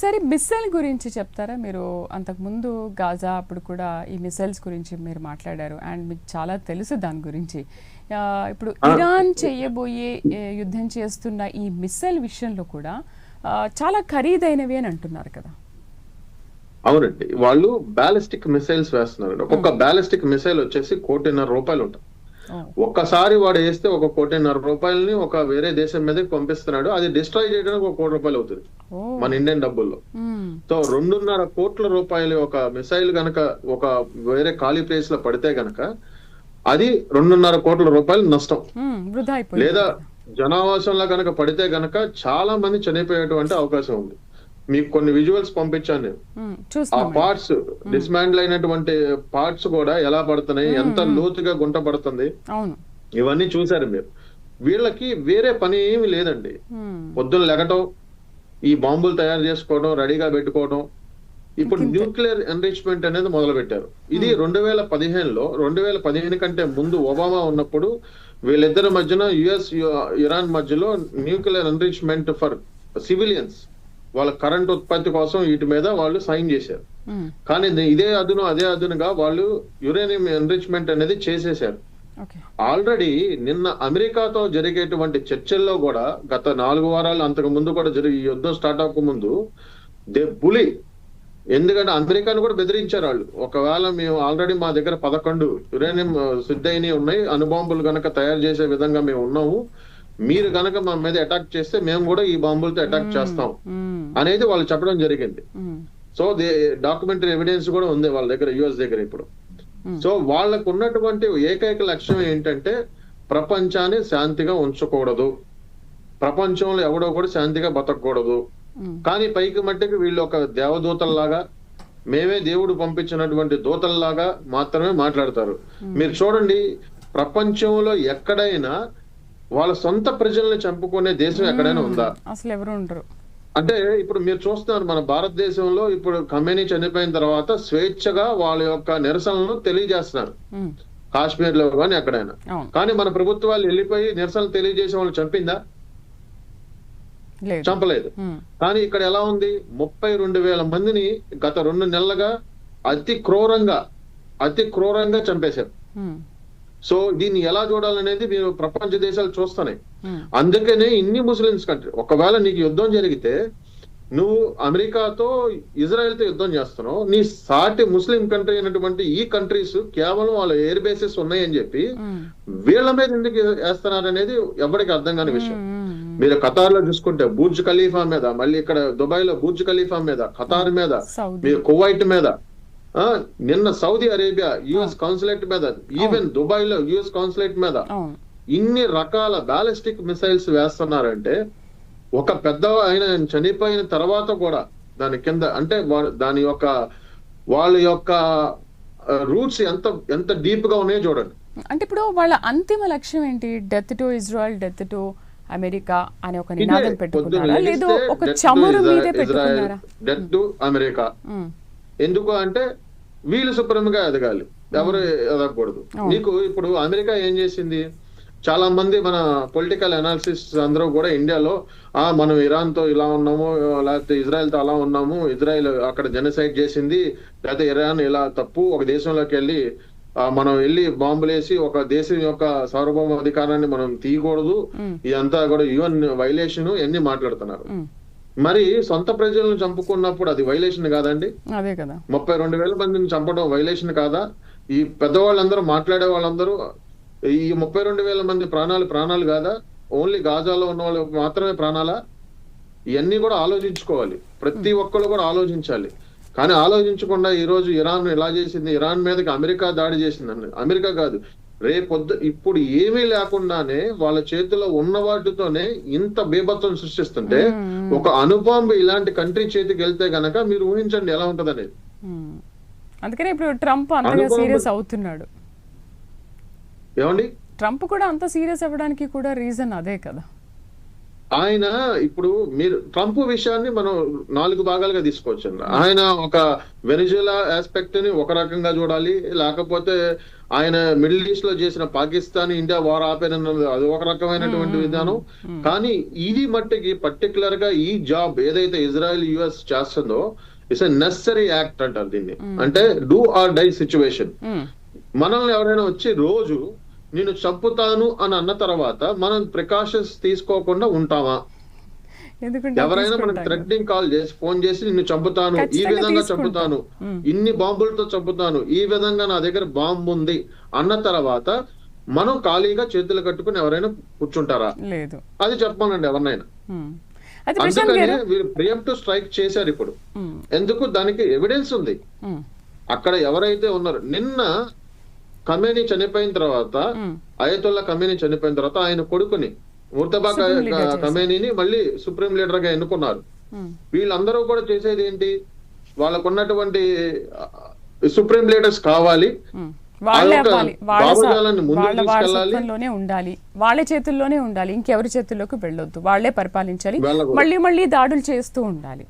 సరే, మిస్సైల్ గురించి చెప్తారా మీరు? అంతకుముందు గాజా అప్పుడు కూడా ఈ మిసైల్స్ గురించి మీరు మాట్లాడారు అండ్ మీకు చాలా తెలుసు దాని గురించి. ఇప్పుడు ఇరాన్ చేయబోయే యుద్ధం చేస్తున్న ఈ మిసైల్ విషయంలో కూడా చాలా ఖరీదైనవి అని అంటున్నారు కదా? అవునండి, వాళ్ళు బ్యాలిస్టిక్ మిసైల్స్ వేస్తున్నారండి. ఒక్కొక్క బ్యాలిస్టిక్ మిసైల్ వచ్చేసి ₹1,50,00,000 ఉంటుంది. ఒక్కసారి వాడు వేస్తే ₹1,50,00,000 ఒక వేరే దేశం మీదకి పంపిస్తున్నాడు. అది డిస్ట్రాయ్ చేయడానికి ₹1,00,00,000 అవుతుంది మన ఇండియన్ డబ్బుల్లో. సో ₹2,50,00,000 ఒక మిసైల్ గనక ఒక వేరే ఖాళీ ప్లేస్ లో పడితే గనక అది ₹2,50,00,000 నష్టం. లేదా జనావాసంలో గనక పడితే గనక చాలా మంది చనిపోయేటువంటి అవకాశం ఉంది. మీకు కొన్ని విజువల్స్ పంపించాను నేను. ఆ పార్ట్స్ డిస్మాండిల్ అయినటువంటి పార్ట్స్ కూడా ఎలా పడుతున్నాయి, ఎంత లోతుగా గుంట పడుతుంది, ఇవన్నీ చూసారు మీరు. వీళ్ళకి వేరే పని ఏమి లేదండి. పొద్దున్న లెగటం, ఈ బాంబులు తయారు చేసుకోవడం, రెడీగా పెట్టుకోవడం. ఇప్పుడు న్యూక్లియర్ ఎన్రిచ్మెంట్ అనేది మొదలు పెట్టారు. ఇది 2015లో, 2015 కంటే ముందు ఒబామా ఉన్నప్పుడు వీళ్ళిద్దరి మధ్యన యుఎస్ ఇరాన్ మధ్యలో న్యూక్లియర్ ఎన్రిచ్మెంట్ ఫర్ సివిలియన్స్, వాళ్ళ కరెంట్ ఉత్పత్తి కోసం వీటి మీద వాళ్ళు సైన్ చేశారు. కానీ అదే అదునుగా వాళ్ళు యురేనియం ఎన్రిచ్మెంట్ అనేది చేసేశారు. ఆల్రెడీ నిన్న అమెరికాతో జరిగేటువంటి చర్చల్లో కూడా గత 4 వారాలు అంతకు ముందు కూడా ఈ యుద్ధం స్టార్ట్ అవ్వక ముందు బులి, ఎందుకంటే అమెరికాను కూడా బెదిరించారు వాళ్ళు. ఒకవేళ మేము ఆల్రెడీ మా దగ్గర 11 యురేనియం సిద్ధైనవి ఉన్నాయి, అణుబాంబులు గనక తయారు చేసే విధంగా మేము ఉన్నాము, మీరు గనక మా మీద అటాక్ చేస్తే మేము కూడా ఈ బాంబులతో అటాక్ చేస్తాం అనేది వాళ్ళు చెప్పడం జరిగింది. సో డాక్యుమెంటరీ ఎవిడెన్స్ కూడా ఉంది వాళ్ళ దగ్గర, యుఎస్ దగ్గర ఇప్పుడు. సో వాళ్ళకు ఉన్నటువంటి ఏకైక లక్ష్యం ఏంటంటే ప్రపంచాన్ని శాంతిగా ఉంచకూడదు, ప్రపంచంలో ఎవడో కూడా శాంతిగా బతకూడదు. కానీ పైకి మట్టికి వీళ్ళు ఒక దేవదూతల్లాగా, మేమే దేవుడు పంపించినటువంటి దూతల్లాగా మాత్రమే మాట్లాడతారు. మీరు చూడండి, ప్రపంచంలో ఎక్కడైనా వాళ్ళ సొంత ప్రజల్ని చంపుకునే దేశం ఎక్కడైనా ఉందా? అసలు ఎవరు ఉండరు. అంటే ఇప్పుడు మీరు చూస్తున్నారు మన భారతదేశంలో ఇప్పుడు ఖమేనీ చనిపోయిన తర్వాత స్వేచ్ఛగా వాళ్ళ యొక్క నిరసనలను తెలియజేస్తున్నారు, కాశ్మీర్ లో కానీ ఎక్కడైనా. కానీ మన ప్రభుత్వాలు వెళ్ళిపోయి నిరసనలు తెలియజేసే వాళ్ళు చంపిందా? చంపలేదు. కానీ ఇక్కడ ఎలా ఉంది, 32,000 మందిని గత 2 నెలలుగా అతి క్రూరంగా చంపేశారు. సో దీన్ని ఎలా చూడాలనేది మీరు ప్రపంచ దేశాలు చూస్తున్నాయి. అందుకనే ఇన్ని ముస్లిమ్స్ కంట్రీ, ఒకవేళ నీకు యుద్ధం జరిగితే నువ్వు అమెరికాతో ఇజ్రాయెల్తో యుద్ధం చేస్తున్నావు, నీ సాటి ముస్లిం కంట్రీ అయినటువంటి ఈ కంట్రీస్ కేవలం వాళ్ళ ఎయిర్ బేసెస్ ఉన్నాయని చెప్పి వీళ్ళ మీద ఎందుకు వేస్తున్నారు అనేది ఎవరికి అర్థం కాని విషయం. మీరు ఖతార్ లో చూసుకుంటే బుర్జ్ ఖలీఫా మీద, మళ్ళీ ఇక్కడ దుబాయ్ లో బుర్జ్ ఖలీఫా మీద, ఖతార్ మీద, మీరు కువైట్ మీద, నిన్న సౌదీ అరేబియా యుఎస్ కాన్సులేట్ మీద, ఈవెన్ దుబాయ్ లో యుఎస్ కాన్సులేట్ మీద ఇన్ని రకాల బ్యాలిస్టిక్ మిసైల్స్ వేస్తున్నారంటే ఒక పెద్ద ఆయన చనిపోయిన తర్వాత కూడా దాని కింద అంటే దాని యొక్క వాళ్ళ యొక్క రూట్స్ ఎంత డీప్ గా ఉన్నాయో చూడండి. అంటే ఇప్పుడు వాళ్ళ అంతిమ లక్ష్యం ఏంటి? Death to Israel, death to America అనే ఒక నినాదం పెట్టుకున్నారా, లేదు ఒక చమురు మీదే పెట్టుకున్నారా? డెత్ టు అమెరికా ఎందుకు అంటే వీళ్ళు సుప్రీంగా ఎదగాలి, ఎవరు ఎదగకూడదు. నీకు ఇప్పుడు అమెరికా ఏం చేసింది, చాలా మంది మన పొలిటికల్ అనాలిసిస్ అందరూ కూడా ఇండియాలో మనం ఇరాన్ తో ఇలా ఉన్నాము, లేకపోతే ఇజ్రాయెల్ తో అలా ఉన్నాము, ఇజ్రాయెల్ అక్కడ జెనోసైడ్ చేసింది, లేకపోతే ఇరాన్ ఇలా తప్పు, ఒక దేశంలోకి వెళ్ళి మనం వెళ్ళి బాంబులేసి ఒక దేశం యొక్క సార్వభౌమ అధికారాన్ని మనం తీయకూడదు, ఇదంతా కూడా యుఎన్ వైలేషన్ ఇవన్నీ మాట్లాడుతున్నారు. మరి సొంత ప్రజలను చంపుకున్నప్పుడు అది వైలేషన్ కాదండి? అదే కదా, 32,000 మందిని చంపడం వైలేషన్ కాదా? ఈ పెద్దవాళ్ళందరూ మాట్లాడే వాళ్ళందరూ ఈ 32,000 మంది ప్రాణాలు కాదా? ఓన్లీ గాజాలో ఉన్న వాళ్ళు మాత్రమే ప్రాణాలా? ఇవన్నీ కూడా ఆలోచించుకోవాలి, ప్రతి ఒక్కళ్ళు కూడా ఆలోచించాలి. కానీ ఆలోచించకుండా ఈ రోజు ఇరాన్ ఇలా చేసింది, ఇరాన్ మీదకి అమెరికా దాడి చేసిందండి. అమెరికా కాదు, రేపొద్దు ఇప్పుడు ఏమీ లేకుండానే వాళ్ళ చేతిలో ఉన్న వాటితోనే ఇంత బీభత్సం సృష్టిస్తుంటే ఒక అణుబాంబు ఇలాంటి కంట్రీ చేతికి వెళ్తే గనక మీరు ఊహించండి ఎలా ఉంటది అనేది. అందుకనే ఇప్పుడు ట్రంప్ అంతగా సీరియస్ అవుతున్నాడు. ఏమండి, ట్రంప్ కూడా అంత సీరియస్ అవ్వడానికి కూడా రీజన్ అదే కదా. ఆయన ఇప్పుడు మీరు ట్రంప్ విషయాన్ని మనం 4 భాగాలుగా తీసుకోవచ్చండి. ఆయన ఒక వెనిజులా ఆస్పెక్ట్ ని ఒక రకంగా చూడాలి, లేకపోతే ఆయన మిడిల్ ఈస్ట్ లో చేసిన పాకిస్తాన్ ఇండియా వార్ ఆపేనన్నది అది ఒక రకమైనటువంటి విధానం. కానీ ఇది మట్టికి పర్టికులర్ గా ఈ జాబ్ ఏదైతే ఇజ్రాయెల్ యుఎస్ చేస్తుందో ఇట్స్ ఎ నెసరీ యాక్ట్ అంటారు దీన్ని. అంటే డూ ఆర్ డై సిచ్యువేషన్. మనల్ని ఎవరైనా వచ్చి రోజు నేను చంపుతాను అని అన్న తర్వాత మనం ప్రికాషన్స్ తీసుకోకుండా ఉంటామా? ఎవరైనా మనకు థ్రెటనింగ్ కాల్ చేసి ఫోన్ చేసి నిన్ను చంపుతాను, ఈ విధంగా చంపుతాను, ఇన్ని బాంబులతో చంపుతాను, ఈ విధంగా నా దగ్గర బాంబు ఉంది అన్న తర్వాత మనం ఖాళీగా చేతులు కట్టుకుని ఎవరైనా కూర్చుంటారా? లేదు. అది చెప్పానండి ఎవరినైనా. అందుకని వీరు ప్రియంప్టివ్ స్ట్రైక్ చేశారు ఇప్పుడు. ఎందుకు? దానికి ఎవిడెన్స్ ఉంది. అక్కడ ఎవరైతే ఉన్నారో నిన్న ఖమేనీ చనిపోయిన తర్వాత, అయతొల్లా ఖమేనీ చనిపోయిన తర్వాత ఆయన కొడుకుని ముర్తబా ఖమేనీని మళ్ళీ సుప్రీం లీడర్ గా ఎన్నుకున్నారు. వీళ్ళందరూ కూడా చేసేది ఏంటి? వాళ్ళకున్నటువంటి సుప్రీం లీడర్స్ కావాలి, భావజాలాన్ని ముందుకు తీసుకెళ్ళాలి, ఉండాలి, వాళ్ళ చేతుల్లోనే ఉండాలి, ఇంకెవరి చేతుల్లోకి వెళ్ళొద్దు, వాళ్లే పరిపాలించాలి, మళ్ళీ మళ్ళీ దాడులు చేస్తూ ఉండాలి.